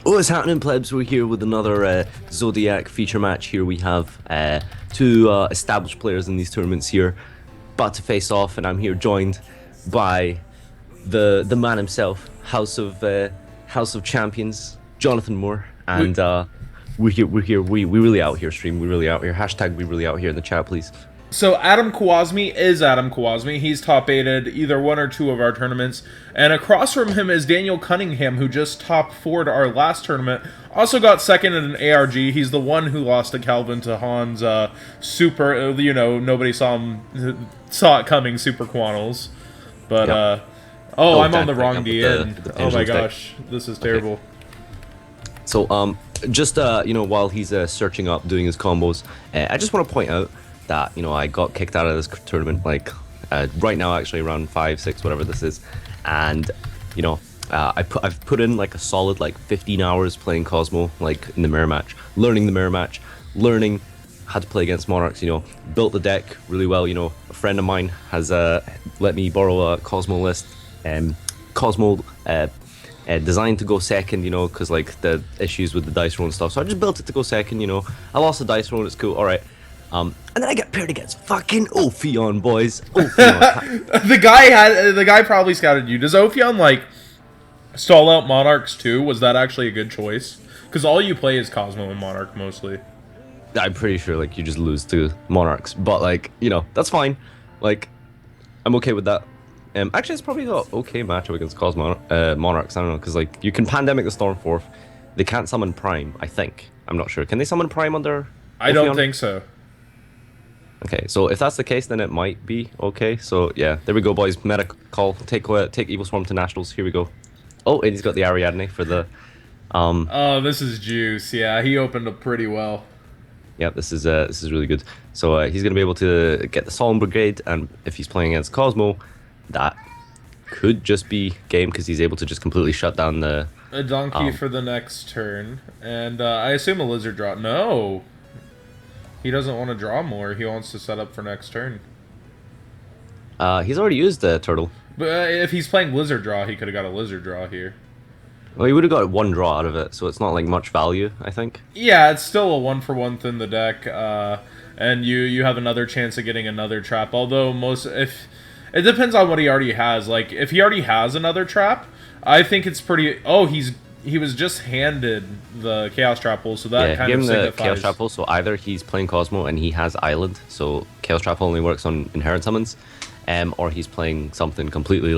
What's happening, plebs? We're here with another Zodiac feature match. Here we have two established players in these tournaments here, about to face off, and I'm here joined by the man himself, House of Champions, Jonathan Moore, and we really out here, stream. We really out here. Hashtag we really out here in the chat, please. So Adam Kawasmi is Adam Kawasmi. He's top 8'd either one or two of our tournaments. And across from him is Daniel Cunningham, who just top 4'd our last tournament. Also got second in an ARG. He's the one who lost to Calvin to Han's super, nobody saw it coming, super quanals. But, Yep. I'm on the wrong DN. Oh my gosh, this is terrible. Okay. So, just, while he's searching up, doing his combos, I just want to point out that, I got kicked out of this tournament, like, right now, actually, around 5, 6, whatever this is, and, I've put in, like, a solid, 15 hours playing Cosmo, like, in the mirror match, learning the mirror match, learning how to play against Monarchs, built the deck really well, a friend of mine has, let me borrow a Cosmo list, Cosmo, designed to go second, because, the issues with the dice roll and stuff, so I just built it to go second, I lost the dice roll, it's cool, alright. And then I get paired against fucking Ophion, boys. Ophion. The guy probably scouted you. Does Ophion stall out Monarchs too? Was that actually a good choice? Because all you play is Cosmo and Monarch mostly. I'm pretty sure you just lose to Monarchs, but that's fine. I'm okay with that. Actually, it's probably an okay matchup against Cosmo Monarchs. I don't know, because you can pandemic the Stormforth. They can't summon Prime. I think. I'm not sure. Can they summon Prime under? I don't think so. Okay, so if that's the case, then it might be okay. So yeah, there we go, boys. Meta call. Take Evil Swarm to Nationals. Here we go. Oh, and he's got the Ariadne for the. Oh, this is juice. Yeah, he opened up pretty well. Yeah, this is really good. So he's gonna be able to get the Solemn Brigade, and if he's playing against Cosmo, that could just be game because he's able to just completely shut down the. A donkey for the next turn, and I assume a lizard draw. No. He doesn't want to draw more. He wants to set up for next turn. He's already used the turtle. But if he's playing lizard draw, he could have got a lizard draw here. Well, he would have got one draw out of it, so it's not much value, I think. Yeah, it's still a 1-for-1 in the deck, and you have another chance of getting another trap. Although if it depends on what he already has. If he already has another trap, I think it's pretty. Oh, he was just handed the Chaos Trap Hole, so that kind of signifies. Give him the Chaos Trap Hole, so either he's playing Cosmo and he has Island, so Chaos Trap Hole only works on inherent summons, or he's playing something completely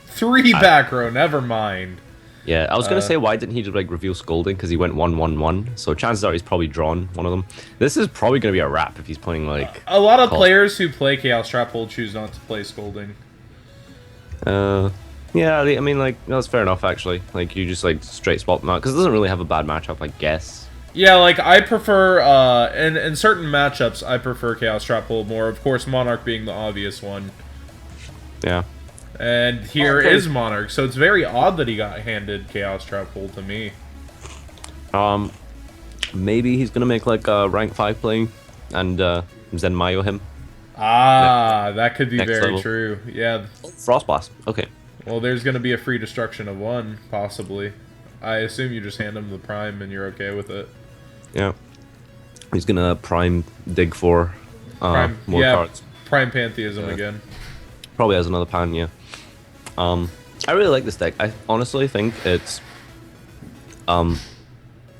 3 back row, never mind. Yeah, I was going to say, why didn't he just reveal Scolding, because he went 1-1-1, so chances are he's probably drawn one of them. This is probably going to be a wrap if he's playing a lot of players who play Chaos Trap Hole choose not to play Scolding. Yeah, I mean, that's fair enough, actually. You just, straight swap them out, because it doesn't really have a bad matchup, I guess. Yeah, I prefer, in certain matchups, I prefer Chaos Trap Hole more. Of course, Monarch being the obvious one. Yeah. And here is Monarch, so it's very odd that he got handed Chaos Trap Hole to me. Maybe he's gonna make, a rank 5 playing, and, Zen Mayo him. That could be very level. true. Yeah. Frost Blast, okay. Well, there's going to be a free destruction of 1, possibly. I assume you just hand him the Prime and you're okay with it. Yeah. He's going to Prime dig for more cards. Prime Pantheism again. Probably has another Pan, yeah. I really like this deck. I honestly think it's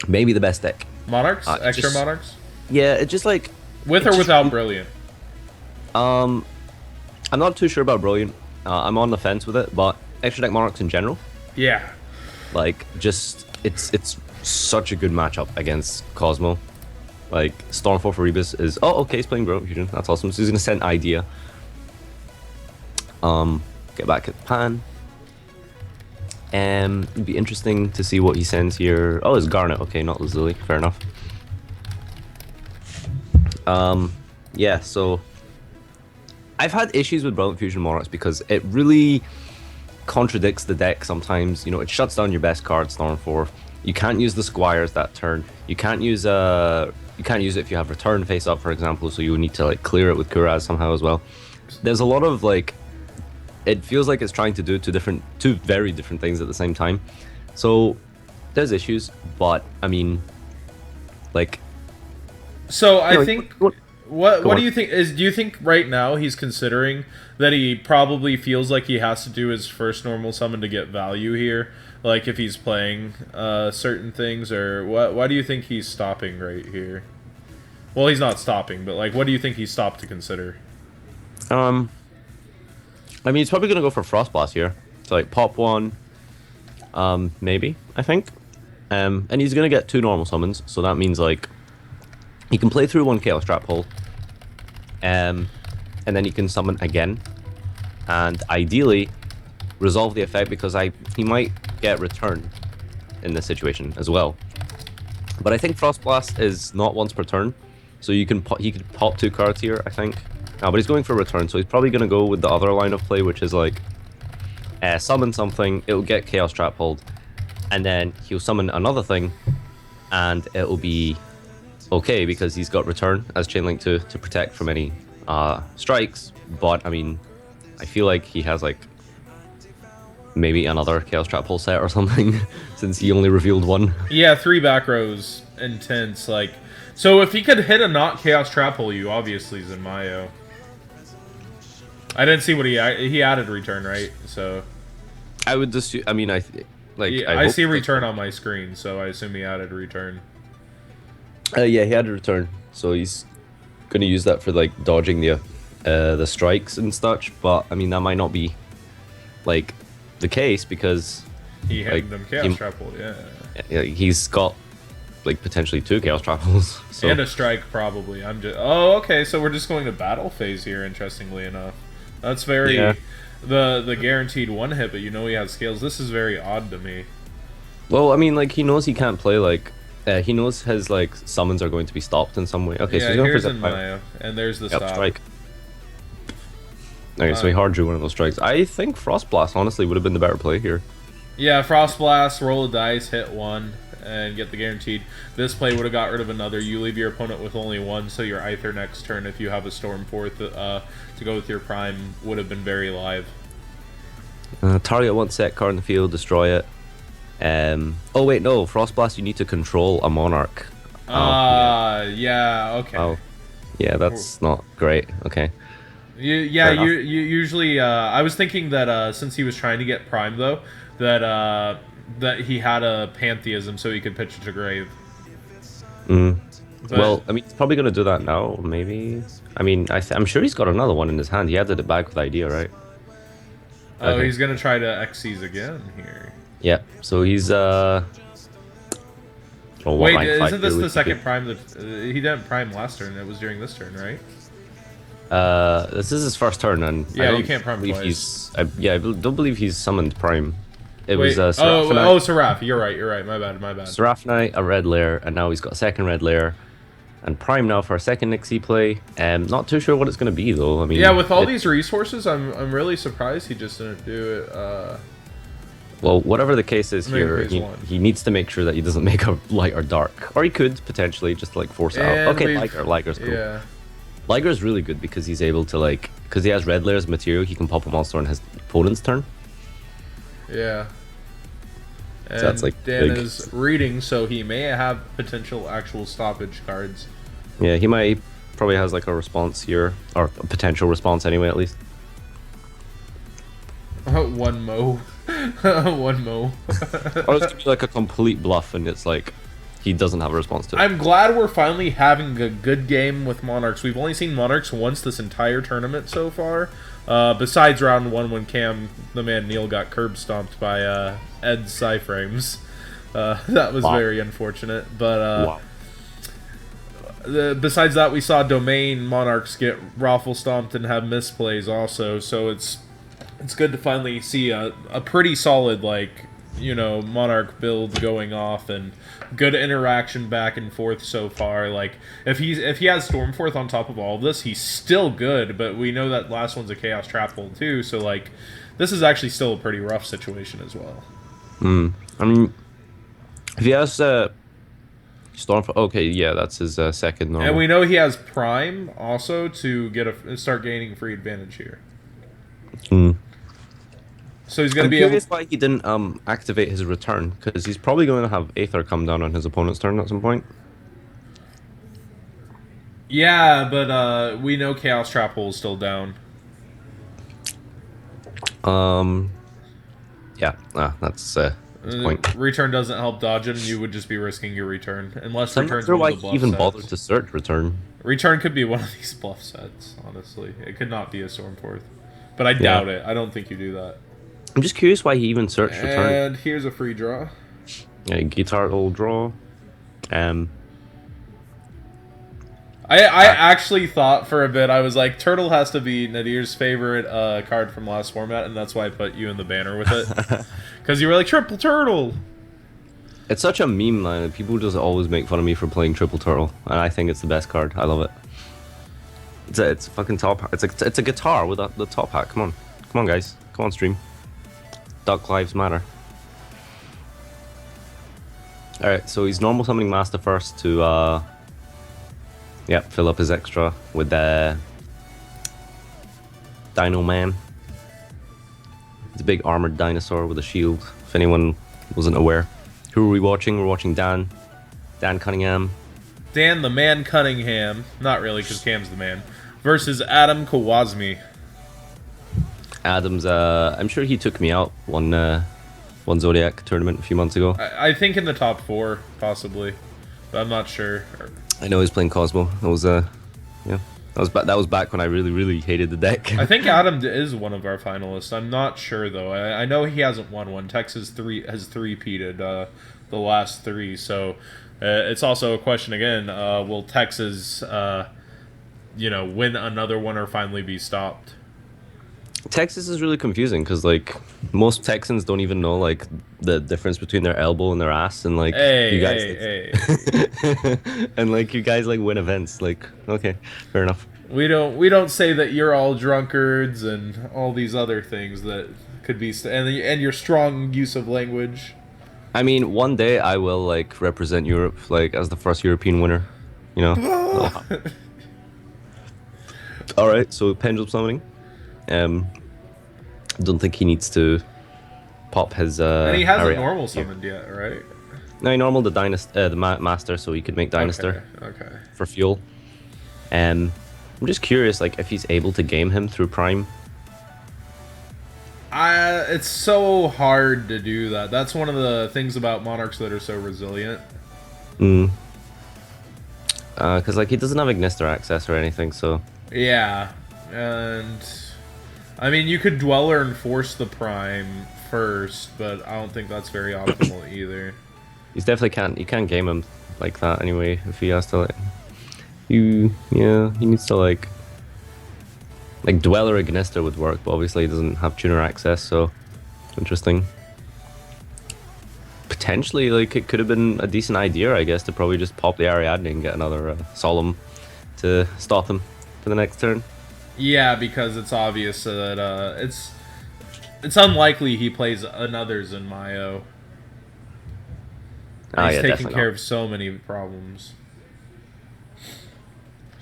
maybe the best deck. Monarchs? Extra Monarchs? Yeah, it's just With or without Brilliant? I'm not too sure about Brilliant. I'm on the fence with it, but extra deck Monarchs in general. Yeah. It's such a good matchup against Cosmo. Stormforth for Rebus is... Oh, okay, he's playing Brilliant Fusion. That's awesome. So he's going to send Idea. Get back at Pan. It'd be interesting to see what he sends here. Oh, it's Garnet. Okay, not Lazuli. Fair enough. Yeah, so... I've had issues with Brilliant Fusion Monarchs because it really contradicts the deck sometimes. It shuts down your best card, Stormforth. You can't use the Squires that turn. You can't use it if you have Return face up, for example, so you would need to clear it with Kuraz somehow as well. There's a lot of it feels like it's trying to do two very different things at the same time. So there's issues, but I mean, like, So you I know, think go what do on. you think is do you think right now he's considering that he probably feels like he has to do his first normal summon to get value here? Like if he's playing certain things, or what? Why do you think he's stopping right here? Well, he's not stopping, but like, what do you think he stopped to consider? Um, I mean, he's probably gonna go for Frost Blast here. So like pop one, maybe I think. And he's gonna get two normal summons, so that means like he can play through one Chaos Trap Hole, um, and then he can summon again, and ideally resolve the effect because he might get return in this situation as well. But I think Frost Blast is not once per turn, so he could pop two cards here, I think. But he's going for return, so he's probably going to go with the other line of play, which is like summon something, it'll get Chaos Trap hold, and then he'll summon another thing, and it'll be okay because he's got return as Chainlink to protect from any strikes. But I mean, I feel like he has like maybe another Chaos Trap Hole set or something since he only revealed one. Yeah, three back rows, intense. Like, so if he could hit a not Chaos Trap Hole, you obviously is in Mayo. I didn't see what he added return, right? So I would just, I mean, like yeah, I see return on my screen, so I assume he added return. Yeah, he had a return, so he's gonna use that for like dodging the strikes and such. But I mean, that might not be like the case because He hit like, them Chaos Trap Hole, yeah. he's got like potentially two Chaos Trap Holes. So And a strike, probably. I'm just. Oh, okay. So we're just going to battle phase here. Interestingly enough, that's very the guaranteed one hit. But you know he has scales. This is very odd to me. well, I mean, like he knows he can't play like he knows his like summons are going to be stopped in some way. Okay, Yeah, so he's going here's for in Zip Maya, and there's the Yep, stop. strike. Okay, so he hard drew one of those strikes. I think Frost Blast honestly would have been the better play here. Yeah, Frost Blast, roll a dice, hit one, and get the guaranteed. This play would have got rid of another. You leave your opponent with only one, so your Aether next turn, if you have a Stormforth to go with your Prime, would have been very live. Target one set card in the field, destroy it. Oh wait, no, Frost Blast. You need to control a Monarch. Yeah, okay. Oh, yeah, that's not great. Okay. You usually. I was thinking that since he was trying to get Prime, though, that he had a Pantheism so he could pitch it to Grave. Well, I mean, he's probably gonna do that now. Maybe. I mean, I'm sure he's got another one in his hand. He added it back with idea, right? Oh, Okay. he's gonna try to Xyz again here. Yeah. So he's Oh, what Wait, rank five isn't this really the could second be? Prime that he didn't Prime last turn? It was during this turn, right? This is his first turn, and Yeah, I don't you can't Prime believe twice. I don't believe he's summoned Prime. It Wait, was Seraph. You're right. My bad. Seraphonite, a red layer, and now he's got a second red layer, and Prime now for a second Nixie play. Not too sure what it's going to be though. I mean, Yeah, with all these resources, I'm really surprised he just didn't do it. Well, whatever the case is Maybe here, phase one. he needs to make sure that he doesn't make a light or dark, or he could potentially just like force it And out. Okay, we've- Liger's cool. Yeah. Liger's really good because he's able to like, because he has red layers of material, he can pop a monster on his opponent's turn. Yeah. And So that's, like, Dan big. is reading, so he may have potential actual stoppage cards. Yeah, he probably has like a response here, or a potential response anyway, at least. One mo. One mo. Or it's gonna be like a complete bluff, and it's like he doesn't have a response to it. I'm glad we're finally having a good game with Monarchs. We've only seen Monarchs once this entire tournament so far. Besides round one when Cam, the man Neil, got curb stomped by Ed's Psyframes. That was Wow. very unfortunate. But Wow. besides that, we saw Domain Monarchs get raffle stomped and have misplays also. So it's good to finally see a pretty solid, like, you know, Monarch build going off and good interaction back and forth so far. Like, if he has Stormforth on top of all of this, he's still good, but we know that last one's a Chaos Trap Hole too, so like this is actually still a pretty rough situation as well. I mean, if he has Stormfront, okay, yeah, that's his second normal. And we know he has Prime also to start gaining free advantage here. So he's going to I'm be able. curious why he didn't activate his return, because he's probably going to have Aether come down on his opponent's turn at some point. Yeah, but we know Chaos Trap Hole is still down. Yeah, that's the point. Return doesn't help dodge it, and you would just be risking your return. Unless So I'm not return's sure one why of the he bluff even sets. bothered to search return. Return could be one of these bluff sets, honestly. It could not be a Stormforth. But I doubt it. I don't think you do that. I'm just curious why he even searched return. And here's a free draw. Yeah, guitar will draw. I actually thought for a bit, I was like, Turtle has to be Nadir's favorite card from last format, and that's why I put you in the banner with it. Because you were like, Triple Turtle! It's such a meme line. People just always make fun of me for playing Triple Turtle, and I think it's the best card. I love it. It's a fucking top hat. It's a guitar with the top hat. Come on, guys. Come on, stream. Duck lives matter. All right, so he's normal summoning master first to fill up his extra with the Dino Man. It's a big armored dinosaur with a shield. If anyone wasn't aware. Who are we watching? We're watching Dan Cunningham. Dan the Man Cunningham. Not really, because Cam's the man. Versus Adam Kawasmi. Adam's, I'm sure he took me out one Zodiac tournament a few months ago. I think in the top 4, possibly. But I'm not sure. I know he's playing Cosmo. That was, that was back when I really, really hated the deck. I think Adam is one of our finalists. I'm not sure, though. I know he hasn't won one. Tex has three-peated the last 3, so it's also a question again, will Texas, win another one or finally be stopped? Texas is really confusing because like most Texans don't even know like the difference between their elbow and their ass, and like you guys and like you guys like win events. Like, okay, fair enough. We don't say that you're all drunkards and all these other things that could be and your strong use of language. I mean, one day I will like represent Europe like as the first European winner, you know. All right, so pendulum summoning. Don't think he needs to pop his. And he hasn't normal summoned yet, right? No, he normal the master, so he could make Dinoster. Okay. For fuel. I'm just curious, like, if he's able to game him through Prime. It's so hard to do that. That's one of the things about Monarchs that are so resilient. Because like he doesn't have Ignister access or anything, so. Yeah, and I mean you could Dweller and force the Prime first, but I don't think that's very optimal either. He's definitely can't. You can't game him like that anyway. If he has to, like, he needs to like Dweller Ignister would work, but obviously he doesn't have tuner access, so interesting. Potentially, like, it could have been a decent idea, I guess, to probably just pop the Ariadne and get another Solemn to stop him for the next turn. Yeah, because it's obvious that it's unlikely he plays another Zenmayo. He's taking care of so many problems.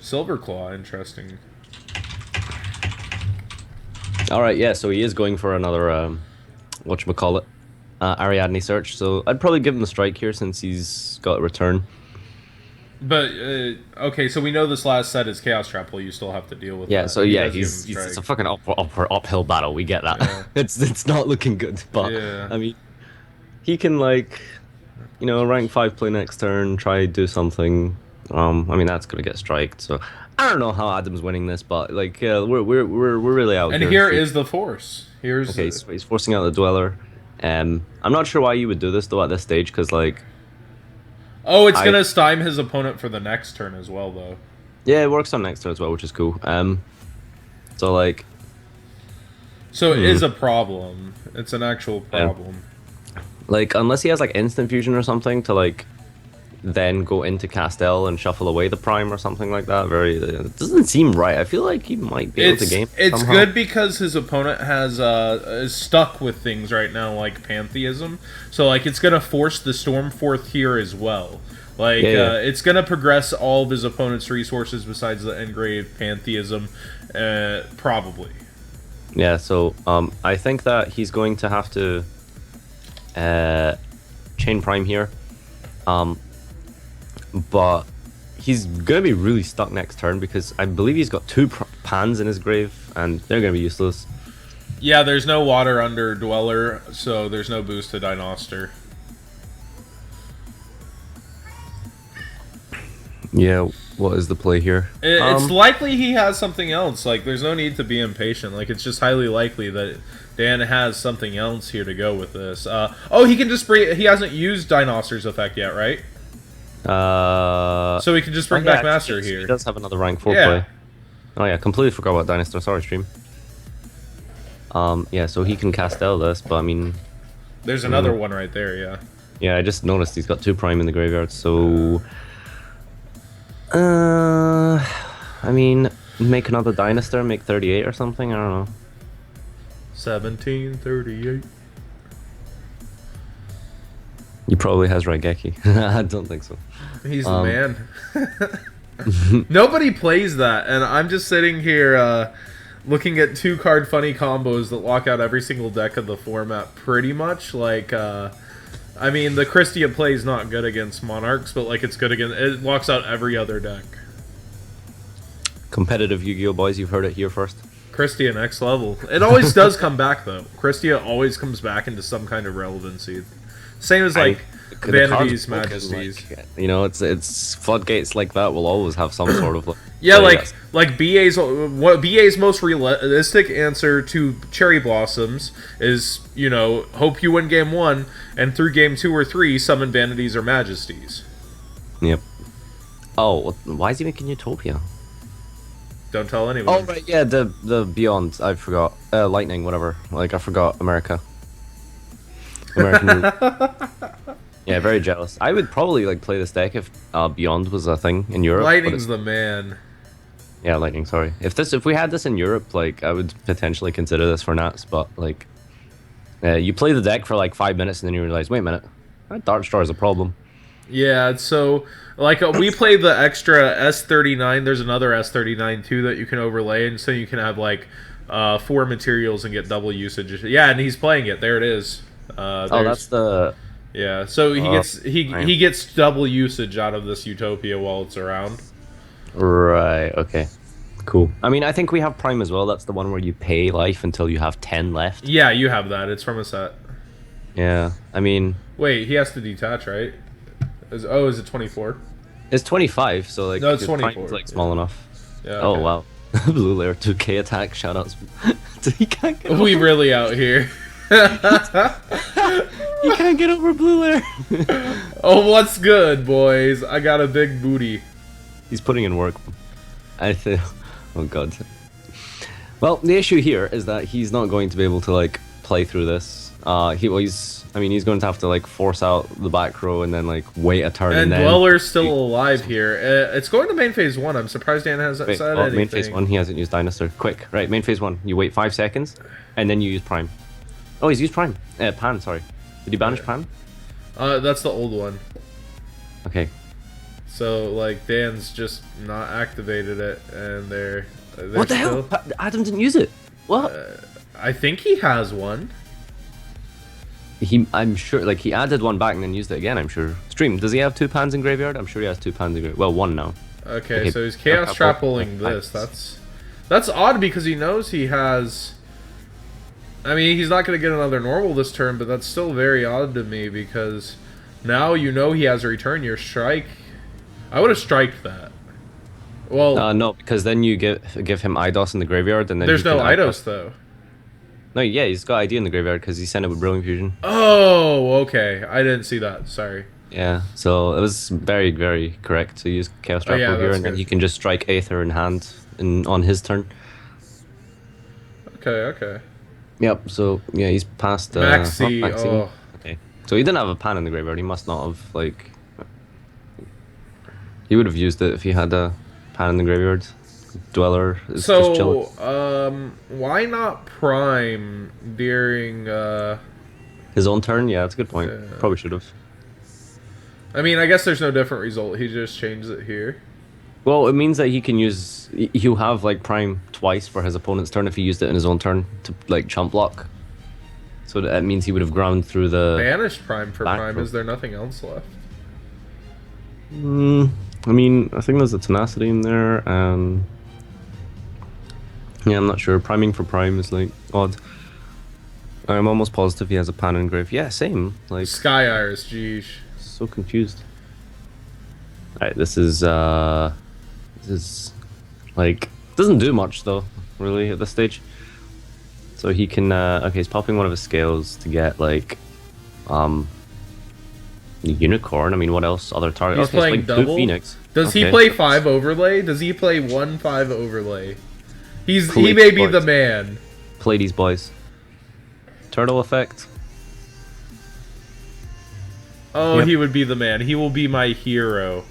Silverclaw, interesting. All right, yeah, so he is going for another whatchamacallit, Ariadne search. So I'd probably give him the strike here since he's got a return. But okay, so we know this last set is Chaos Trap Hole. You still have to deal with. Yeah, that. so yeah, he's it's a fucking uphill battle. We get that. Yeah. it's not looking good, but yeah. I mean, he can like, rank 5 play next turn, try do something. I mean that's gonna get striked. So I don't know how Adam's winning this, but like we're really out. And here is the force. Here's okay. So he's forcing out the Dweller. I'm not sure why you would do this though at this stage, because like. Oh, it's gonna stymie his opponent for the next turn as well, though. Yeah, it works on next turn as well, which is cool. So like. So it is a problem. It's an actual problem. Like, unless he has like instant fusion or something to like, then go into Castell and shuffle away the Prime or something like that. It doesn't seem right. I feel like he might be able to game. It's good because his opponent is stuck with things right now like Pantheism. So like it's gonna force the Stormforth here as well. Like it's gonna progress all of his opponent's resources besides the Engrave Pantheism, probably. Yeah, so I think that he's going to have to chain prime here. But he's going to be really stuck next turn because I believe he's got two pans in his grave and they're going to be useless. Yeah, there's no water under Dweller, so there's no boost to Dinoster. Yeah, what is the play here? It's likely he has something else. Like, there's no need to be impatient. Like, it's just highly likely that Dan has something else here to go with this. Oh, he can just bring... He hasn't used Dinoster's effect yet, right? So he can just bring back Master here. He does have another rank 4 play. Oh yeah, completely forgot about Dinosaur. Sorry, stream. Yeah, so he can Castell this, but I mean... There's another one right there, yeah. Yeah, I just noticed he's got 2 prime in the graveyard, so... I mean, make another Dinosaur, make 38 or something, I don't know. 1738. He probably has Raigeki. I don't think so. He's the man. Nobody plays that, and I'm just sitting here looking at 2-card funny combos that lock out every single deck of the format, pretty much. Like, I mean, the Christia play is not good against Monarchs, but like it's good against... It locks out every other deck. Competitive Yu-Gi-Oh! Boys, you've heard it here first. Christia next level. It always does come back, though. Christia always comes back into some kind of relevancy. Same as, like, Vanity's Majesties. Like, you know, it's floodgates like that will always have some sort of... Yeah, like BA's most realistic answer to Cherry Blossoms is, you know, hope you win game 1, and through game 2 or 3, summon Vanities or Majesties. Yep. Oh, why is he making Utopia? Don't tell anyone. Oh, right, yeah, the Beyond, I forgot. Lightning, whatever. Like, I forgot America. American Yeah, very jealous. I would probably, like, play this deck if Beyond was a thing in Europe. Lightning's the man. Yeah, Lightning, sorry. If we had this in Europe, like, I would potentially consider this for Nats, but, like... you play the deck for, like, 5 minutes and then you realize, wait a minute, that Darkstar is a problem. Yeah, so... Like, we play the extra S39. There's another S39, too, that you can overlay, and so you can have, like, 4 materials and get double usage. Yeah, and he's playing it. There it is. Oh, that's the... Yeah, so he gets double usage out of this Utopia while it's around. Right, okay. Cool. I mean, I think we have Prime as well. That's the one where you pay life until you have 10 left. Yeah, you have that. It's from a set. Yeah, I mean... Wait, he has to detach, right? Is it 24? It's 25, so like... No, it's 24. Prime's, like, small enough. Yeah, okay. Oh, wow. Blue Layer 2K attack, shoutouts. He can't get over... We really out here. You can't get over Blue Layer. Oh, what's good, boys? I got a big booty. He's putting in work. I think... Oh, God. Well, the issue here is that he's not going to be able to, like, play through this. He's going to have to, like, force out the back row and then, like, wait a turn and then... Dweller's still alive here. It's going to main phase 1. I'm surprised Dan hasn't said anything. Main phase 1, he hasn't used Dinosaur. Quick, right, main phase 1. You wait 5 seconds, and then you use Prime. Oh, he's used Prime. Pan, sorry. Did he banish Pan? That's the old one. Okay. So, like, Dan's just not activated it, and they're what the hell? Adam didn't use it. What? I think he has one. I'm sure, like, he added one back and then used it again, I'm sure. Stream, does he have 2 pans in graveyard? I'm sure he has 2 pans in graveyard. Well, 1 now. Okay, so he's Chaos Trap pulling this. That's odd because he knows he has... I mean, he's not going to get another normal this turn, but that's still very odd to me because now you know he has a return your strike. I would have striked that. Well, no, because then you give him IDOS in the graveyard and then there's no IDOS though. No, yeah, he's got ID in the graveyard because he sent it with Brilliant Fusion. Oh, okay. I didn't see that. Sorry. Yeah, so it was very, very correct to use Chaos Trap here, and then he can just strike Aether in hand on his turn. Okay. Yep, so, yeah, he's past... Maxi, oh. Okay, so he didn't have a pan in the graveyard. He must not have, like... He would have used it if he had a pan in the graveyard. Dweller is just chilling. Why not Prime during his own turn? Yeah, that's a good point. Yeah. Probably should have. I mean, I guess there's no different result. He just changed it here. Well, it means that he can use. He'll have like prime twice for his opponent's turn if he used it in his own turn to like chump block. So that means he would have ground through the. Banished prime for back prime. row. Is there nothing else left? I mean, I think there's a tenacity in there, and yeah, I'm not sure. Priming for prime is like odd. I'm almost positive he has a pan engrave. Yeah, same. Like Sky Iris, geesh. so confused. Alright, this is like doesn't do much though, really at this stage. So he can okay, he's popping one of his scales to get like the unicorn. I mean, what else? Other target. He's Okay, playing it's like two double? Phoenix. Does he Okay. play 5 overlay? Does he play 1/5 overlay? He Please, may be boys. the man. Play these boys. Turtle effect. Oh, Yep. he would be the man. He will be my hero.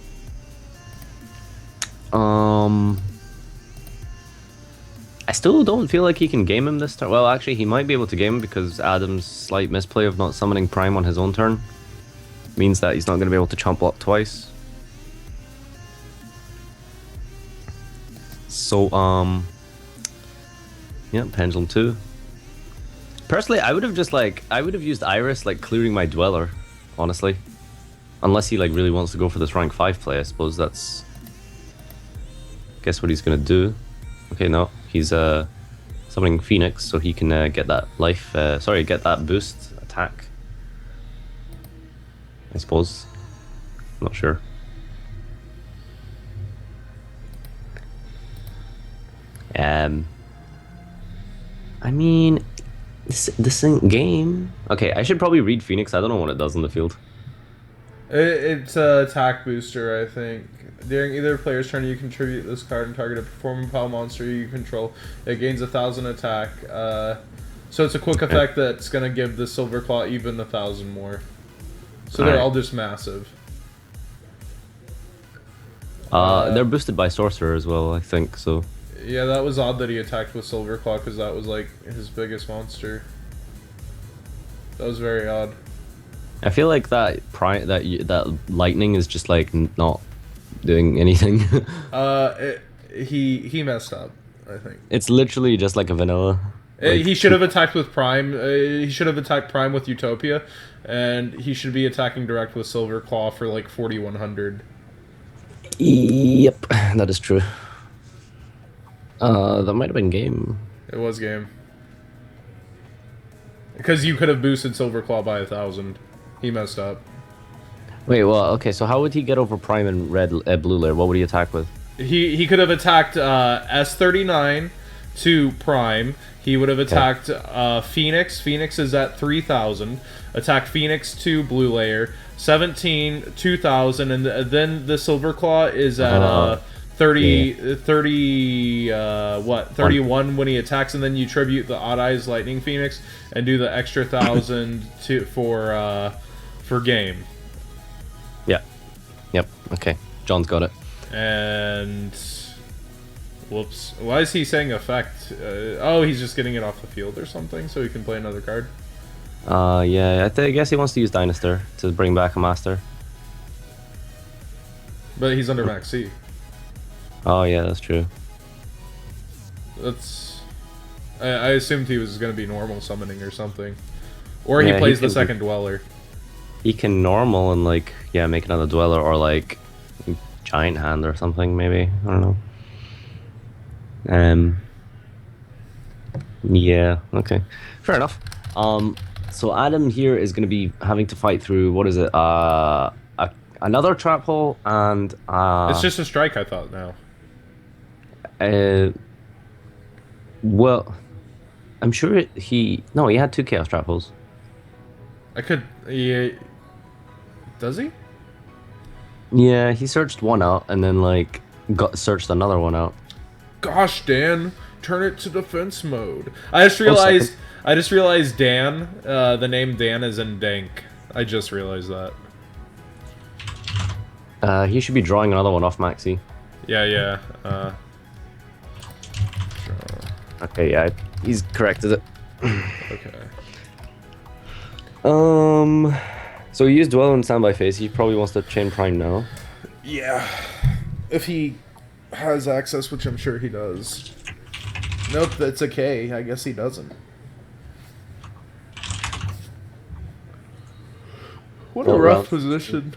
I still don't feel like he can game him this turn. Well, actually, he might be able to game him because Adam's slight misplay of not summoning Prime on his own turn means that he's not going to be able to chump block twice. So, yeah, Pendulum 2. Personally, I would have just like, I would have used Iris like clearing my Dweller, honestly. Unless he like really wants to go for this rank 5 play, I suppose that's... Guess what he's going to do. Okay, no, he's summoning Phoenix so he can get that life, sorry, get that boost attack. I suppose. Not sure. I mean, this game. Okay, I should probably read Phoenix. I don't know what it does in the field. It's a attack booster, I think. During either player's turn, you contribute this card and target a performing pile monster you control. It gains 1,000 attack. So it's a quick effect that's gonna give the Silver Claw even 1,000 more. So they're Alright. all just massive. They're boosted by Sorcerer as well, I think. So Yeah, that was odd that he attacked with Silver Claw because that was like his biggest monster. That was very odd. I feel like that that lightning is just like not doing anything. He messed up, I think. It's literally just like a vanilla. Like, He should have attacked with Prime. He should have attacked Prime with Utopia, and he should be attacking direct with Silver Claw for like 4,100. Yep, that is true. That might have been game. It was game. Because you could have boosted Silver Claw by 1,000. He messed up. Wait, well, okay, so how would he get over Prime and red blue layer? What would he attack with? He could have attacked S39 to Prime. He would have attacked Phoenix. Phoenix is at 3,000. Attack Phoenix to blue layer. 17, 2,000, and then the Silver Claw is at 31 when he attacks, and then you tribute the Odd Eyes Lightning Phoenix and do the extra 1,000 to for game. Yeah. Yep. Okay. John's got it. And whoops, why is he saying effect? Oh, he's just getting it off the field or something, so he can play another card. Yeah. I guess he wants to use Dynastar to bring back a master. But he's under max C. Oh yeah, that's true. That's. I assumed he was going to be normal summoning or something, or he Yeah, plays he the can- second Dweller. He can normal and like make another Dweller or like Giant Hand or something maybe. I don't know. Yeah. Okay. Fair enough. So Adam here is going to be having to fight through what is it? Another trap hole and It's just a strike, I thought. Now. Well, I'm sure he had 2 chaos trap holes. I could. Yeah. Does he? Yeah, he searched one out and then like searched another one out. Gosh, Dan, turn it to defense mode. I just realized. Dan. The name Dan is in Dank. I just realized that. He should be drawing another one off Maxi. Yeah. Okay, yeah, he's corrected it. Okay. So he used Dweller and Standby Phase. He probably wants to chain Prime now. Yeah. If he has access, which I'm sure he does. Nope, that's a K. I guess he doesn't. What a rough position.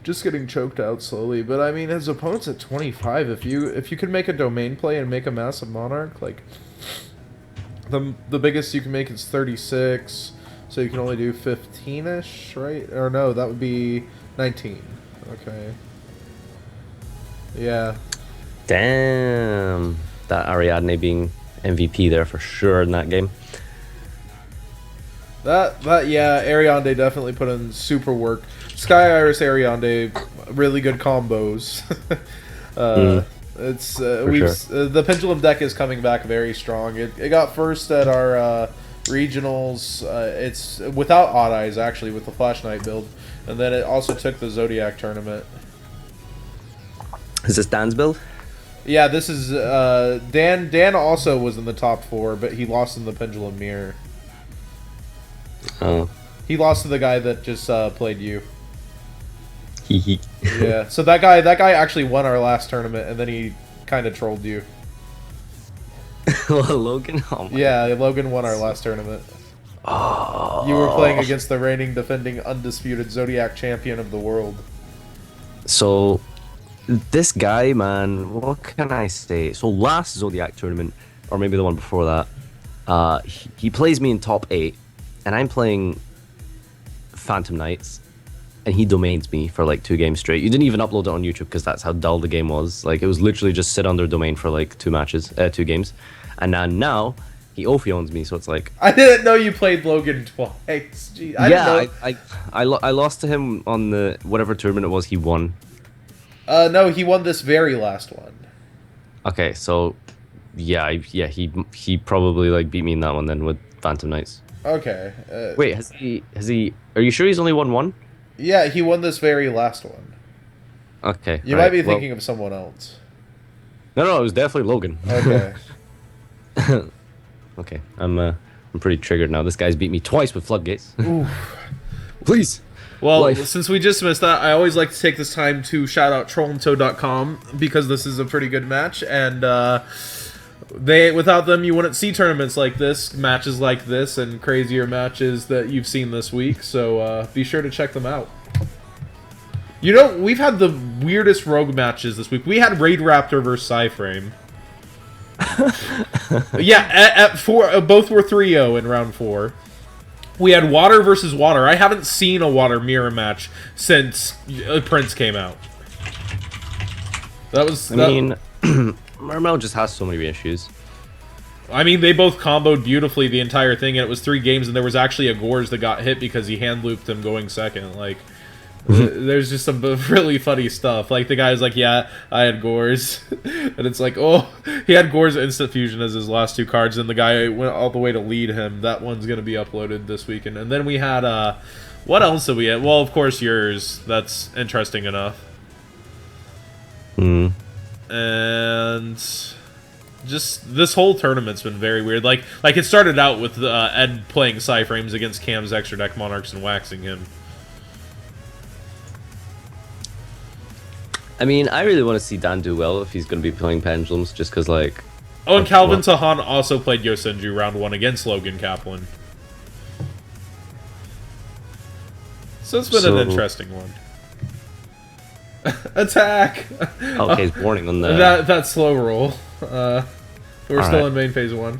Just getting choked out slowly, but I mean, his opponent's at 25. If you can make a domain play and make a massive monarch, like the biggest you can make is 36, so you can only do 15ish, right? Or no, that would be 19. Okay. Yeah. Damn, that Ariadne being MVP there for sure in that game. Yeah, Ariadne definitely put in super work. Sky Iris Ariadne, really good combos. It's the pendulum deck is coming back very strong. It got first at our regionals. It's without Odd Eyes actually with the Flash Knight build, and then it also took the Zodiac tournament. Is this Dan's build? Yeah, this is Dan. Dan also was in the top 4, but he lost in the pendulum mirror. Oh. He lost to the guy that just played you. Hee. Yeah, so that guy actually won our last tournament, and then he kind of trolled you. Logan? Oh my yeah, Logan won our last tournament. Oh. You were playing against the reigning, defending, undisputed Zodiac champion of the world. So, this guy, man, what can I say? So last Zodiac tournament, or maybe the one before that, he plays me in top 8, and I'm playing Phantom Knights, and he domains me for like 2 games straight. You didn't even upload it on YouTube because that's how dull the game was. Like, it was literally just sit under domain for like 2 games. And now he owns me, so it's like... I didn't know you played Logan twice. Gee, I lost to him on the whatever tournament it was he won. No, he won this very last one. Okay, so he probably like beat me in that one then with Phantom Knights. Okay. Wait, has he? Are you sure he's only won one? Yeah, he won this very last one. Okay. You might be thinking of someone else. No, it was definitely Logan. Okay. Okay, I'm pretty triggered now. This guy's beat me twice with floodgates. Please. Well, since we just missed that, I always like to take this time to shout out trollandtoad.com because this is a pretty good match, and without them you wouldn't see tournaments like this, matches like this, and crazier matches that you've seen this week, so be sure to check them out. You know, we've had the weirdest rogue matches this week. We had Raid Raptor versus Psyframe. Yeah, at 4, both were 3-0 in round 4. We had Water versus Water. I haven't seen a Water mirror match since Prince came out. I mean, Mermel just has so many issues. I mean, they both comboed beautifully the entire thing, and it was 3 games, and there was actually a Gores that got hit because he hand looped him going second. Like, there's just some really funny stuff. Like, the guy's like, yeah, I had Gores. And it's like, oh, he had Gores Instant Fusion as his last 2 cards, and the guy went all the way to lead him. That one's going to be uploaded this weekend. And then we had, what else did we have? Well, of course, yours. That's interesting enough. And just this whole tournament's been very weird. Like it started out with Ed playing Psyframes against Cam's extra deck Monarchs and waxing him. I mean, I really want to see Dan do well if he's going to be playing Pendulums, just because, like... Oh, and Calvin Tahan also played Yosenju round 1 against Logan Kaplan. So it's been an interesting one. Attack! Okay, warning on the... That slow roll. We're still in main phase 1.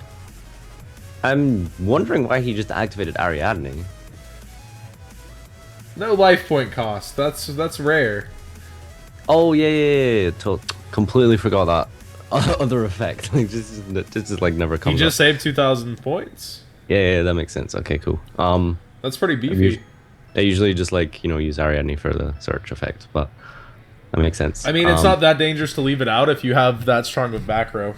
I'm wondering why he just activated Ariadne. No life point cost. That's rare. Oh, yeah. Completely forgot that other effect. Like, this is like never comes You just up. saved 2,000 points? Yeah, that makes sense. Okay, cool. That's pretty beefy. I usually just, like, use Ariadne for the search effect, but that makes sense. I mean, it's not that dangerous to leave it out if you have that strong of back row.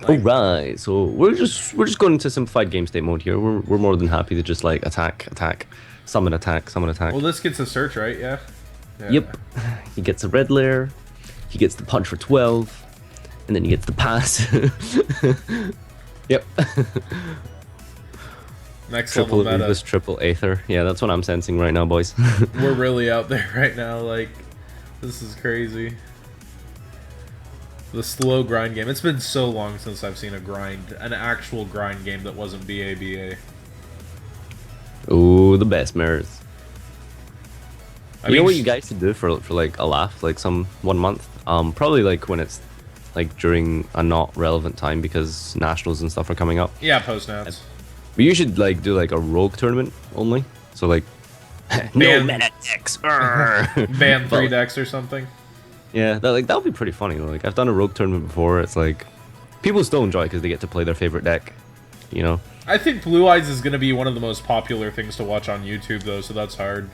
Alright, so we're just going into simplified game state mode here. We're more than happy to just, like, attack, summon attack. Well, this gets a search, right? Yeah. Yep. He gets a red layer, he gets the punch for 12, and then he gets the pass. Yep. Next Triple level meta. This triple Aether. Yeah, that's what I'm sensing right now, boys. We're really out there right now. Like, this is crazy. The slow grind game. It's been so long since I've seen an actual grind game that wasn't BABA. Ooh, the best mirrors. I You mean, know what you guys should do for like a laugh, like some 1 month? Probably like when it's like during a not relevant time because nationals and stuff are coming up. Yeah, post nats. But you should like do like a rogue tournament only. So like no Ban- meta decks. Ban 3 decks or something. Yeah, that would be pretty funny. Like I've done a rogue tournament before. It's like people still enjoy it because they get to play their favorite deck. You know. I think Blue Eyes is going to be one of the most popular things to watch on YouTube, though, so that's hard.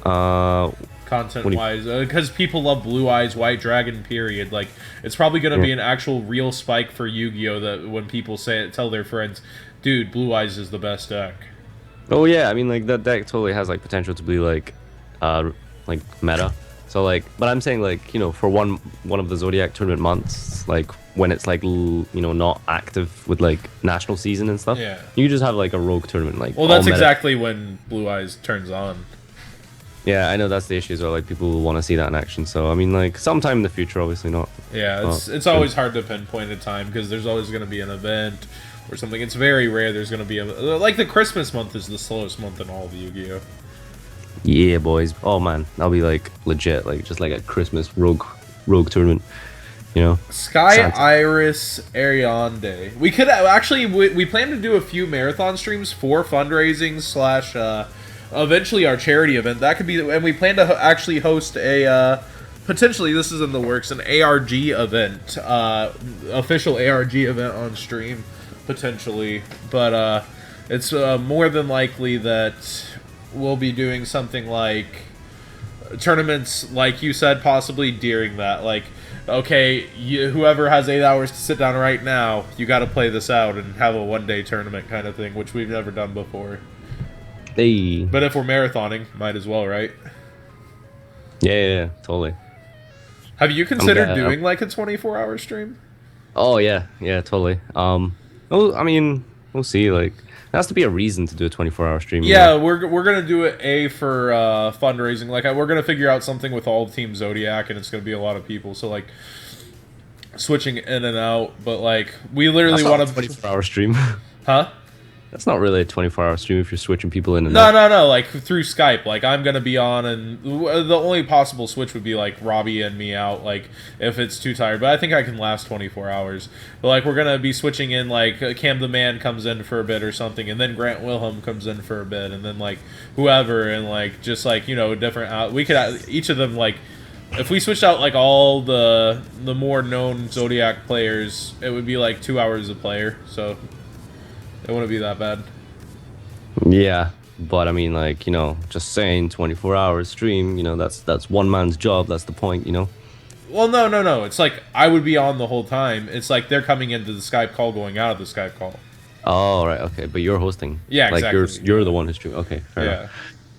Content-wise, because people love Blue Eyes, White Dragon, period. Like, it's probably going to be an actual real spike for Yu-Gi-Oh! That when people say it, tell their friends, dude, Blue Eyes is the best deck. Oh yeah, I mean like that deck totally has like potential to be like meta. So like, but I'm saying like for one of the Zodiac tournament months, like when it's like not active with like national season and stuff. Yeah. You just have like a rogue tournament like. Well, that's all meta. exactly when Blue Eyes turns on. Yeah, I know that's the issue as well. Like people want to see that in action. So I mean, like sometime in the future, obviously not. Yeah, it's always hard to pinpoint a time because there's always going to be an event or something. It's very rare there's going to be like the Christmas month is the slowest month in all of Yu-Gi-Oh. Yeah, boys. Oh man, that'll be like legit, like just like a Christmas rogue tournament. Sky Santa. Iris Ariande. We could actually we plan to do a few marathon streams for fundraising / eventually our charity event. That could be, and we plan to actually host a potentially, this is in the works, an ARG event, official ARG event on stream potentially. But it's more than likely that we'll be doing something like tournaments, like you said, possibly during that. Like, okay, whoever has 8 hours to sit down right now, you got to play this out and have a one-day tournament kind of thing, which we've never done before. Hey. But if we're marathoning, might as well, right? Yeah, totally. Have you considered doing like a 24-hour stream? Oh yeah, totally. Well, I mean, we'll see. Like, there has to be a reason to do a 24-hour stream. Yeah, we're gonna do it for fundraising. Like, we're gonna figure out something with all Team Zodiac, and it's gonna be a lot of people. So like, switching in and out. But like, we literally want to 24-hour stream. Huh? That's not really a 24-hour stream if you're switching people in and out. No. Like through Skype. Like I'm gonna be on, and the only possible switch would be like Robbie and me out. Like if it's too tired, but I think I can last 24 hours. But like we're gonna be switching in. Like Cam the Man comes in for a bit or something, and then Grant Wilhelm comes in for a bit, and then like whoever, and like just like different. We could each of them like. If we switched out like all the more known Zodiac players, it would be like 2 hours a player. So. It wouldn't be that bad. Yeah, but I mean, like, just saying 24 hours stream, that's one man's job. That's the point, Well, no. It's like I would be on the whole time. It's like they're coming into the Skype call, going out of the Skype call. Oh, right, okay. But you're hosting. Yeah, like exactly. You're the one who's streaming. Okay, fair enough.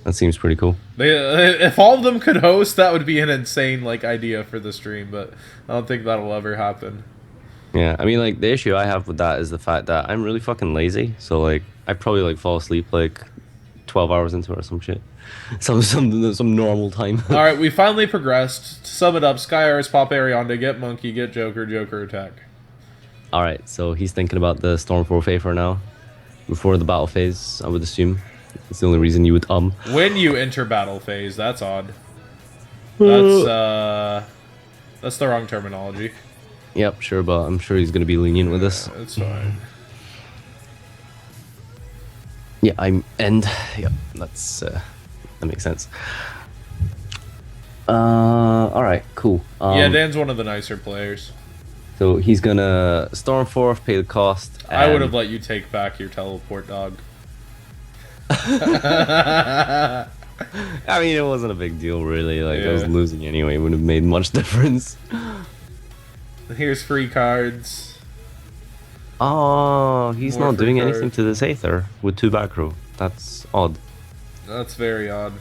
That seems pretty cool. If all of them could host, that would be an insane like idea for the stream, but I don't think that'll ever happen. Yeah, I mean, like, the issue I have with that is the fact that I'm really fucking lazy. So, like, I probably, like, fall asleep, like, 12 hours into it or some shit. Some normal time. All right, we finally progressed. To sum it up, Sky Iris, Pop Arianda, get Monkey, get Joker, Joker attack. All right, so he's thinking about the Storm 4 Fafer now. Before the battle phase, I would assume. It's the only reason you would, When you enter battle phase, that's odd. That's the wrong terminology. Yep, sure, but I'm sure he's going to be lenient with this. It's fine. Yeah, yep, that makes sense. Alright, cool. Yeah, Dan's one of the nicer players. So he's gonna Storm Forth, pay the cost. I would have let you take back your teleport dog. I mean, it wasn't a big deal, really. Like, I was losing anyway. It wouldn't have made much difference. Here's free cards. Oh, he's More not doing cards. anything to this Aether with 2 back row. That's odd. That's very odd.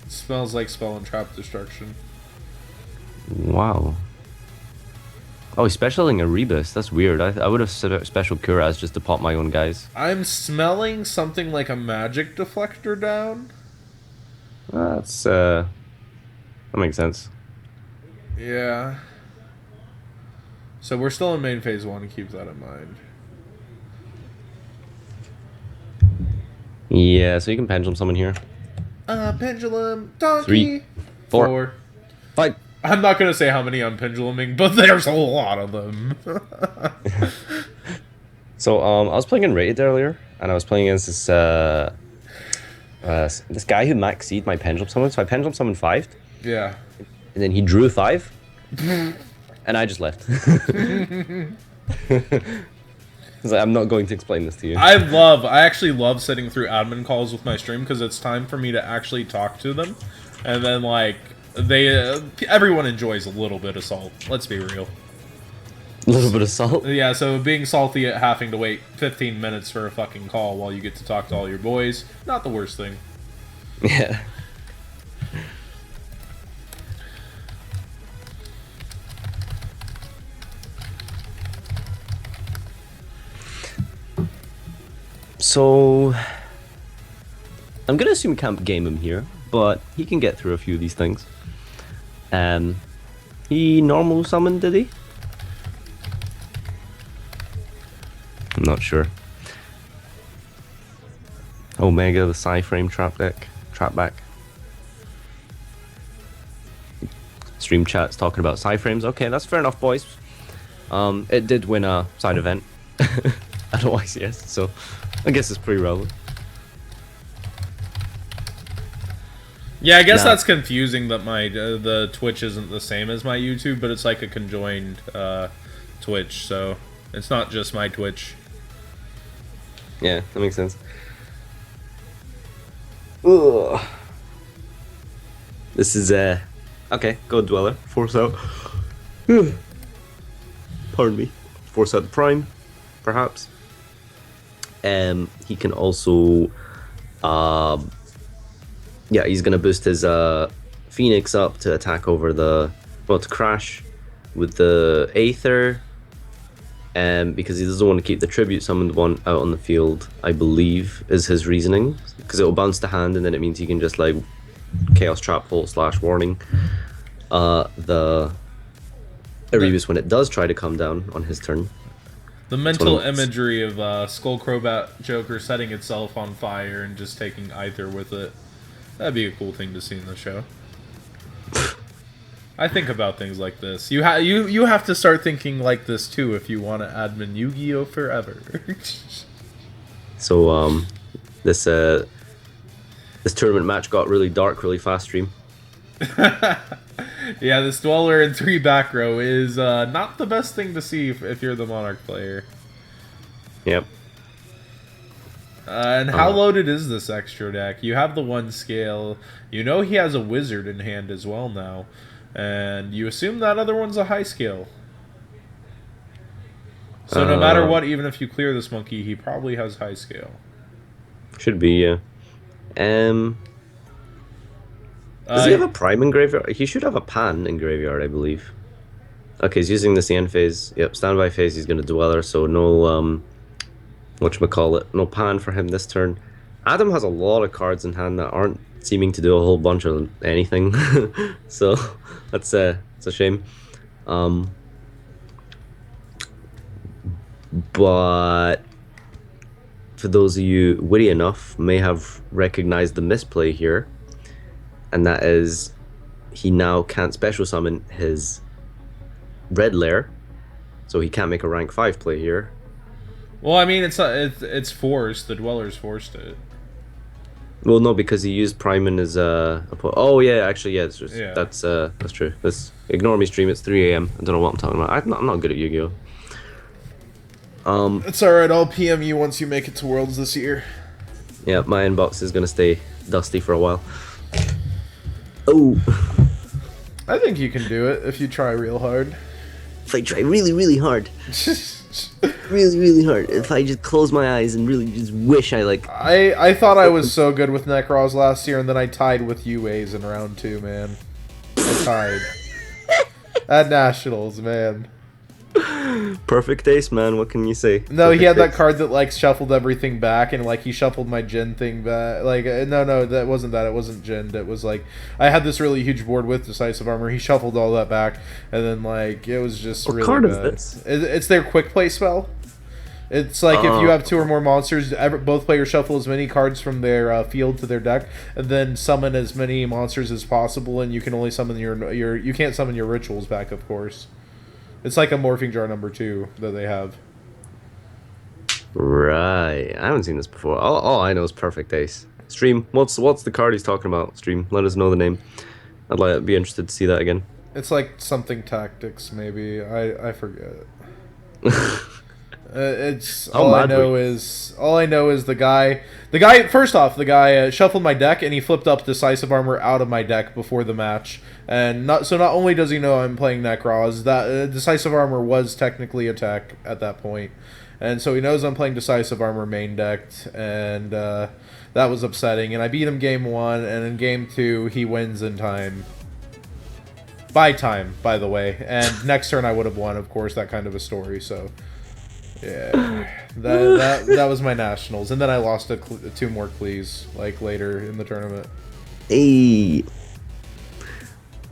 It smells like spell and trap destruction. Wow. Oh, he's specialing a Rebus. That's weird. I would have special Kuraz just to pop my own guys. I'm smelling something like a magic deflector down. That makes sense. Yeah. So we're still in main phase 1, keep that in mind. Yeah, so you can pendulum summon here. Pendulum, donkey. 3, 4, 5. I'm not going to say how many I'm penduluming, but there's a lot of them. So, I was playing in Raid earlier, and I was playing against this guy who maxed my pendulum summon. So I pendulum summoned 5. Yeah. And then he drew 5. And I just left. Like, I'm not going to explain this to you. I actually love sitting through admin calls with my stream because it's time for me to actually talk to them. And then, like, everyone enjoys a little bit of salt. Let's be real. A little bit of salt? Yeah, so being salty at having to wait 15 minutes for a fucking call while you get to talk to all your boys, not the worst thing. Yeah. So, I'm gonna assume can't game him here, but he can get through a few of these things. He normal summoned, did he? I'm not sure. Omega, the Psy-Frame trap back. Stream chat's talking about Psy-Frames. Okay, that's fair enough, boys. It did win a side event at YCS, so I guess it's pretty relevant. Yeah, I guess that's confusing that my the Twitch isn't the same as my YouTube, but it's like a conjoined Twitch, so it's not just my Twitch. Yeah, that makes sense. Ugh. This is okay. Go Dweller. Force out. Pardon me. Force out the Prime, perhaps. He can also, yeah, he's gonna boost his Phoenix up to attack over to crash with the Aether. Because he doesn't want to keep the tribute summoned one out on the field, I believe, is his reasoning. Because it will bounce the hand, and then it means he can just like Chaos Trap Bolt / Warning the Erebus when it does try to come down on his turn. The mental imagery of Skullcrobat Joker setting itself on fire and just taking Aether with it. That'd be a cool thing to see in the show. I think about things like this. You have to start thinking like this too if you want to admin Yu-Gi-Oh forever. So this tournament match got really dark really fast, stream. Yeah, this Dweller in 3 back row is not the best thing to see if you're the Monarch player. Yep. And how loaded is this extra deck? You have the 1 scale. You know he has a wizard in hand as well now. And you assume that other one's a high scale. So no matter what, even if you clear this monkey, he probably has high scale. Should be, yeah. Does he have a Prime in graveyard? He should have a Pan in graveyard, I believe. Okay, he's using this end phase. Yep, standby phase, he's going to Dweller, so no, whatchamacallit, no Pan for him this turn. Adam has a lot of cards in hand that aren't seeming to do a whole bunch of anything. So, that's it's a shame. But for those of you witty enough, may have recognized the misplay here. And that is, he now can't special summon his red lair, so he can't make a rank 5 play here. Well, I mean, it's forced. The Dweller's forced it. Well, no, because he used Prime in his oh yeah, actually yeah, that's true. Ignore me, stream. It's 3 AM. I don't know what I'm talking about. I'm not good at Yu-Gi-Oh. It's alright. I'll PM you once you make it to Worlds this year. Yeah, my inbox is gonna stay dusty for a while. Oh. I think you can do it if you try real hard. If I try really, really hard. Really, really hard. If I just close my eyes and really just wish I like... I thought I was so good with Necros last year, and then I tied with UAs in round 2, man. I tied. At Nationals, man. Perfect ace, man. What can you say? No, he Perfect had that ace. card that like shuffled everything back, and like he shuffled my Jin thing back. Like no, that wasn't that. It wasn't Jin. It was like I had this really huge board with decisive armor. He shuffled all that back, and then like it was just What really card is bad. this? It's their quick play spell. It's like if you have two or more monsters, both players shuffle as many cards from their field to their deck, and then summon as many monsters as possible. And you can only summon your you can't summon your rituals back, of course. It's like a morphing jar number 2 that they have. Right. I haven't seen this before. All I know is Perfect Ace. Stream. What's the card he's talking about? Stream. Let us know the name. Be interested to see that again. It's like something tactics, maybe. I forget. It's How all I mad know were you? is all I know is the guy. The guy first off, the guy shuffled my deck and he flipped up decisive armor out of my deck before the match. And not only does he know I'm playing Necroz, that decisive armor was technically a tech at that point, and so he knows I'm playing decisive armor main decked, and that was upsetting. And I beat him game 1, and in game 2 he wins in time. By time, by the way. And next turn I would have won, of course, that kind of a story. So. Yeah, that was my nationals, and then I lost 2 more clees like later in the tournament. Hey.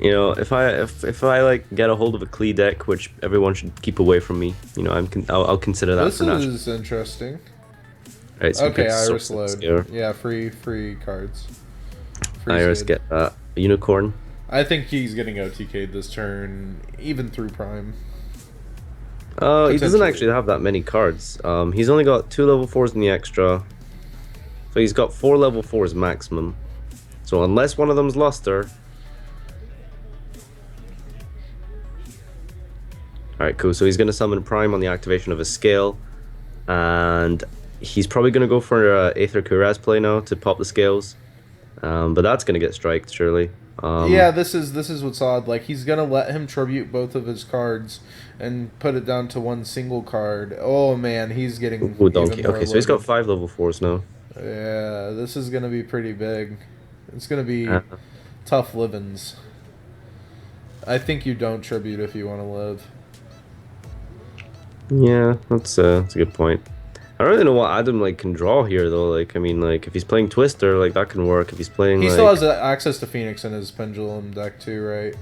You know, if I like get a hold of a Klee deck, which everyone should keep away from me, you know, I'll consider that This for national. is interesting. Right, so we Okay, pick Iris Source and load. Scare. Yeah, free cards. Free Iris seed. get that. Unicorn. I think he's getting OTK'd this turn, even through Prime. He doesn't Potentially. actually have that many cards. He's only got 2 level 4s in the extra. So he's got 4 level 4s maximum. So unless one of them's Luster. Alright, cool. So he's going to summon Prime on the activation of a scale. And he's probably going to go for Aether Kuraz play now to pop the scales. But that's going to get striked, surely. Yeah, this is what's odd. Like he's gonna let him tribute both of his cards and put it down to one single card. Oh man, he's getting Ooh, even donkey. more Okay, so he's got loaded. 5 level 4s now. Yeah, this is gonna be pretty big. It's gonna be Uh, tough livings. I think you don't tribute if you want to live. Yeah, that's a good point. I don't really know what Adam like can draw here though. Like, I mean, like if he's playing Twister, like that can work. If he's playing, He like, still has access to Phoenix in his pendulum deck too, right?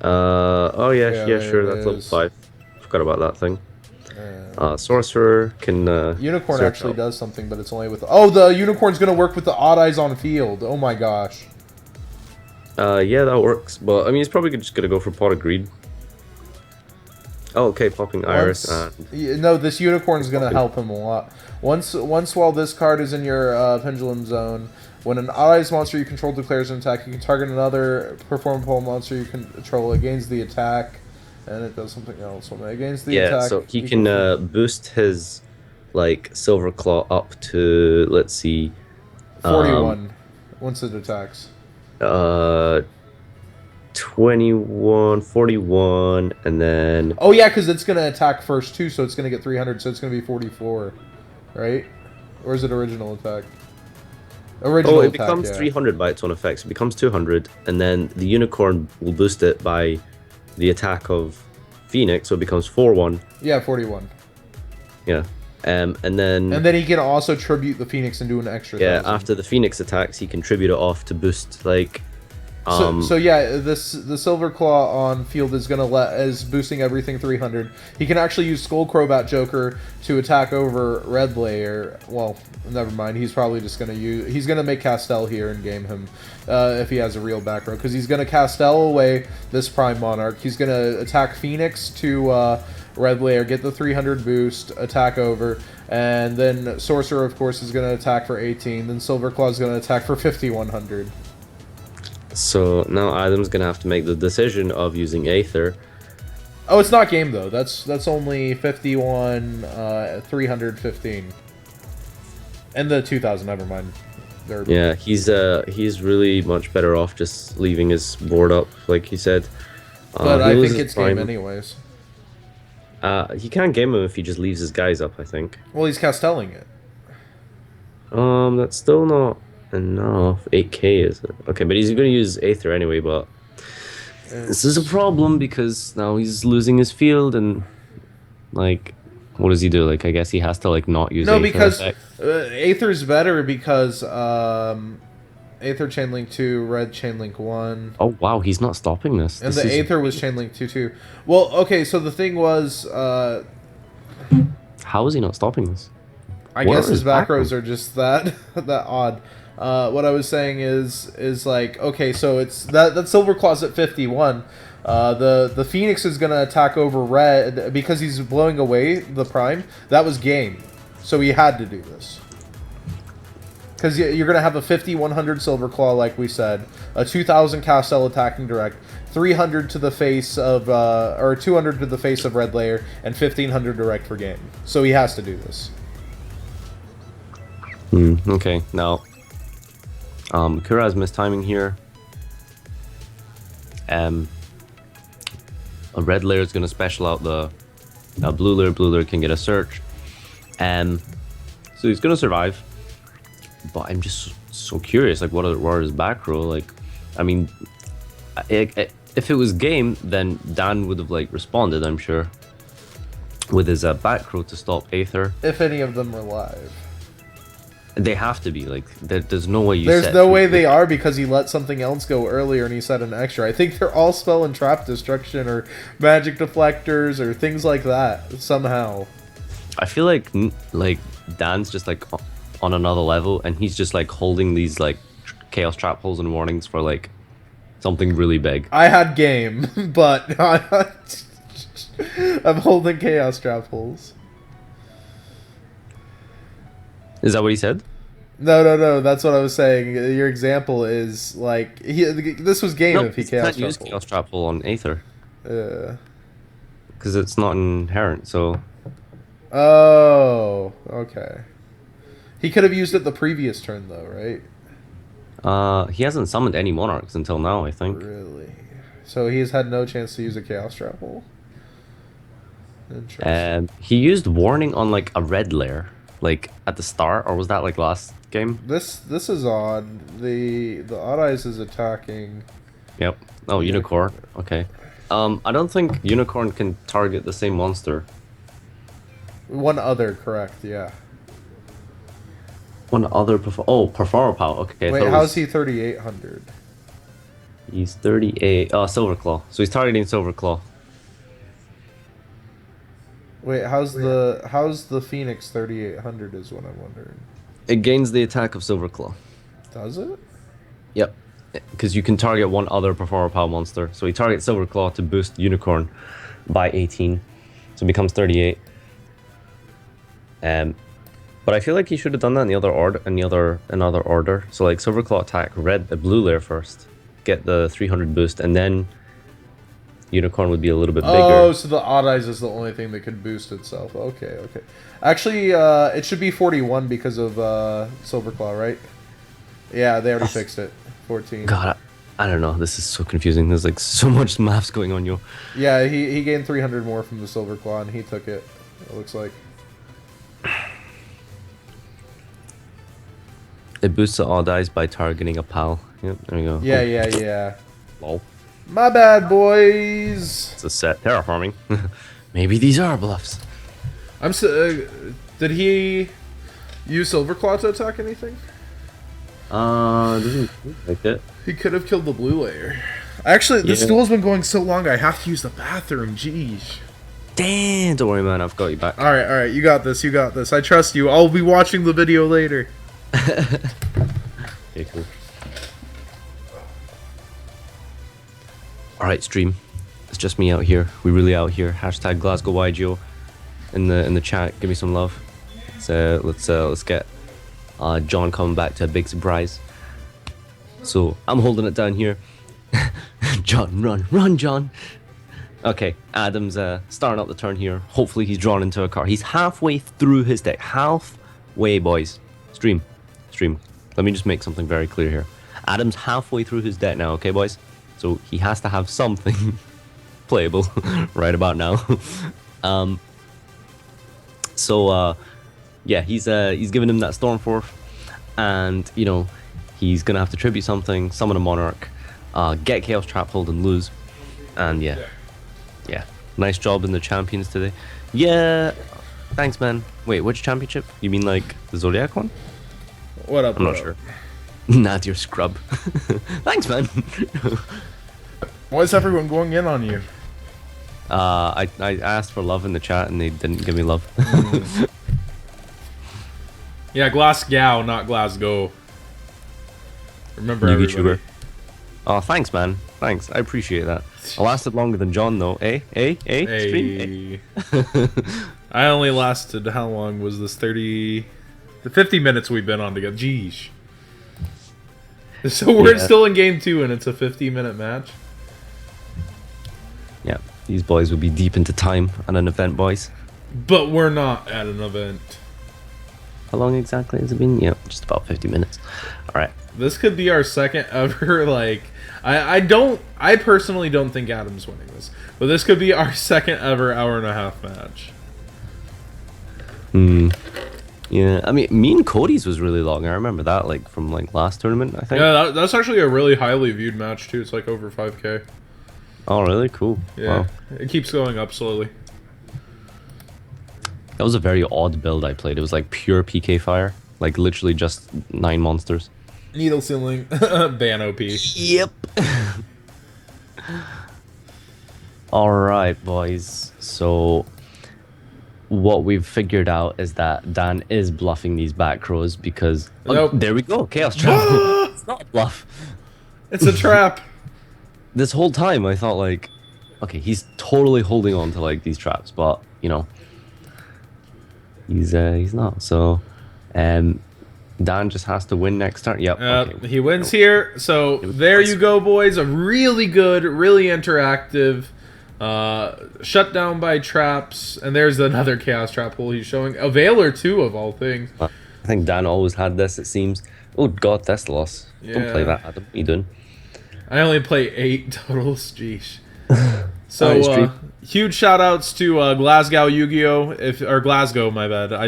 oh yeah, Yeah, yeah, there sure, it that's level is. 5. Forgot about that thing. Uh, Sorcerer can Unicorn search actually out. does something, but it's only with. Oh, the Unicorn's gonna work with the odd eyes on field. Oh my gosh. Yeah, that works. But I mean, he's probably just gonna go for Pot of Greed. Oh, okay, popping Iris and No, this Unicorn's gonna Popping. help him a lot. Once while this card is in your pendulum zone, when an odd eyes monster you control declares an attack, you can target another performable monster you control. It gains the attack, and it does something else. When it gains the yeah, attack, so he you can boost his like Silver Claw up to, let's see, 41 once it attacks. uh 21, 41, and then Oh yeah, because it's gonna attack first too, so it's gonna get 300, so it's gonna be 44, right? Or is it original attack? Original oh, it attack, becomes yeah. 300 by its own effects. It becomes 200, and then the Unicorn will boost it by the attack of Phoenix, so it becomes 4-1. Yeah, 41. Yeah. And then And then he can also tribute the Phoenix and do an extra. yeah, 1,000. after the Phoenix attacks, he can tribute it off to boost like So yeah, the Silver Claw on field is boosting everything 300. He can actually use Skull Crobat Joker to attack over Red Layer. Well, never mind. He's probably just he's gonna make Castell here and game him if he has a real back row, because he's gonna Castell away this Prime Monarch. He's gonna attack Phoenix to Red Layer, get the 300 boost, attack over, and then Sorcerer of course is gonna attack for 18. Then Silver Claw is gonna attack for 5,100. so now Adam's gonna have to make the decision of using Aether. Oh, it's not game though. That's only 51, 315, and the 2,000. Never mind. Yeah, he's really much better off just leaving his board up, like he said. But He I think loses it's Prime. game anyways. He can't game him if he just leaves his guys up, I think. Well, he's Castelling it. That's still not enough. 8k is it? Okay, but he's gonna use Aether anyway, but this is a problem because now he's losing his field and Like, what does he do? Like, I guess he has to like not use. No, Aether because effect. Aether's better because Aether Chainlink 2, Red Chainlink 1. Oh wow, he's not stopping this. And This the is Aether was Chainlink 2 too. Well, okay, so the thing was, how is he not stopping this? I What guess are his his back back rows rows? are just that that odd. What I was saying is like, okay, so it's that Silver Claw's at 51. The Phoenix is gonna attack over Red because he's blowing away the Prime. That was game, so he had to do this. Because you're going to have a 50-100 Silver Claw, like we said, a 2,000 Castle attacking direct, 300 to the face of, or 200 to the face of Red Layer, and 1,500 direct for game. So he has to do this. Okay, now, Kura's mistiming here. A red layer is going to special out the blue layer. Blue layer can get a search. So he's going to survive. But I'm just so curious, like, what are his back row? Like, I mean, if it was game, then Dan would have, like, responded, I'm sure, with his back row to stop Aether. If any of them are live. They have to be, like, there's no way you There's set no through way the- they are because he let something else go earlier and he set an extra. I think they're all spell and trap destruction or magic deflectors or things like that somehow. I feel like Dan's just, like, on another level, and he's just, like, holding these, like, chaos trap holes and warnings for, like, something really big. I had game, but I'm holding chaos trap holes. Is that what he said? No. That's what I was saying. Your example is like this was game No, if he you can't chaos use trap chaos trap hole on Aether hole. because it's not inherent. So Oh, okay. He could have used it the previous turn though, right? he hasn't summoned any monarchs until now, I think. Really? So he's had no chance to use a chaos trap hole. Interesting. He used warning on like a red layer, like at the start, or was that like last game? This is odd. The Odd Eyes is attacking. Yep. Oh, unicorn. Okay. I don't think unicorn can target the same monster. One other, correct? Yeah. One other performer power. Okay. I Wait, thought it how's was- he 3,800? He's 38. Oh, Silver Claw. So he's targeting Silver Claw. Wait, how's the Phoenix 3,800 is what I'm wondering. It gains the attack of Silver Claw. Does it? Yep. Because you can target one other performer power monster. So he targets Silver Claw to boost Unicorn by 18. So it becomes 38. But I feel like he should have done that in the other order, another order. So like Silver Claw attack the blue layer first, get the 300 boost, and then Unicorn would be a little bit bigger. Oh, so the Odd Eyes is the only thing that can boost itself. Okay. Actually, it should be 41 because of Silver Claw, right? Yeah, they already fixed it. 14. God, I don't know. This is so confusing. There's like so much maths going on, yo. Yeah, he gained 300 more from the Silver Claw, and he took it. It looks like. It boosts the odd eyes by targeting a pal. Yep, there we go. Yeah. Lol. My bad, boys. It's a set. Terraforming. Maybe these are bluffs. Did he use Silver Claw to attack anything? Doesn't look like it. He could have killed the blue layer. Actually, this Yeah. duel's been going so long, I have to use the bathroom. Jeez. Damn, don't worry, man. I've got you back. All right. You got this. I trust you. I'll be watching the video later. Okay, cool. Alright, stream. It's just me out here. We really out here. Hashtag GlasgowYGO in the chat. Give me some love. Let's get John coming back to a big surprise. So I'm holding it down here. John, run, John. Okay, Adam's starting up the turn here. Hopefully he's drawn into a card. He's halfway through his deck. Halfway, boys. Stream. Let me just make something very clear here. Adam's halfway through his deck now, okay, boys? So he has to have something playable right about now. Yeah, he's giving him that Stormforth, and you know he's gonna have to tribute something, summon a Monarch, get Chaos Trap Hold and lose, and yeah, nice job in the champions today. Yeah. Thanks, man. Wait, which championship? You mean like the Zodiac one? What up? I'm not sure. Not your scrub. Thanks, man. Why is everyone going in on you? I asked for love in the chat and they didn't give me love. Yeah, Glasgow, not Glasgow. Remember, New everybody. YouTuber. Oh, thanks, man. Thanks. I appreciate that. I lasted longer than John, though. Stream? I only lasted, how long was this? 30... The 50 minutes we've been on together. Jeez. So we're still in game 2 and it's a 50-minute match? Yeah, these boys will be deep into time at an event, boys. But we're not at an event. How long exactly has it been? Yeah, just about 50 minutes. Alright. This could be our second ever, like... I personally don't think Adam's winning this. But this could be our second ever hour-and-a-half match. Yeah, I mean, me and Cody's was really long. I remember that, like, from, like, last tournament, I think. Yeah, that's actually a really highly viewed match, too. It's, like, over 5K. Oh, really? Cool. Yeah. Wow. It keeps going up slowly. That was a very odd build I played. It was, like, pure PK fire. Like, literally just 9 monsters. Needle ceiling. Ban OP. Yep. Alright, boys. So... what we've figured out is that Dan is bluffing these back rows because... Nope. Oh, there we go, Chaos Trap. It's not a bluff. It's a trap. This whole time I thought like, okay, he's totally holding on to like these traps, but you know, he's not. So, Dan just has to win next turn. Yep. Okay. He wins here. So there you go, boys. A really good, really interactive... shut down by traps, and there's another chaos trap hole he's showing. A Veiler too, of all things. I think Dan always had this, it seems. Oh god, that's loss. Yeah. Don't play that, Adam. What are you doing? I only play 8 totals, jeez. So, huge shout outs to GlasgowYGO, or Glasgow, my bad. I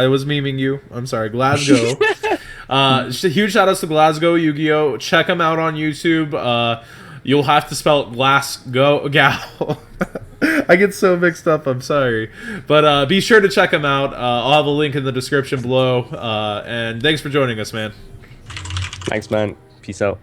was memeing you. I'm sorry, Glasgow. Huge shout outs to GlasgowYGO. Check him out on YouTube. You'll have to spell Glasgow. I get so mixed up, I'm sorry. But be sure to check him out. I'll have a link in the description below. And thanks for joining us, man. Thanks, man. Peace out.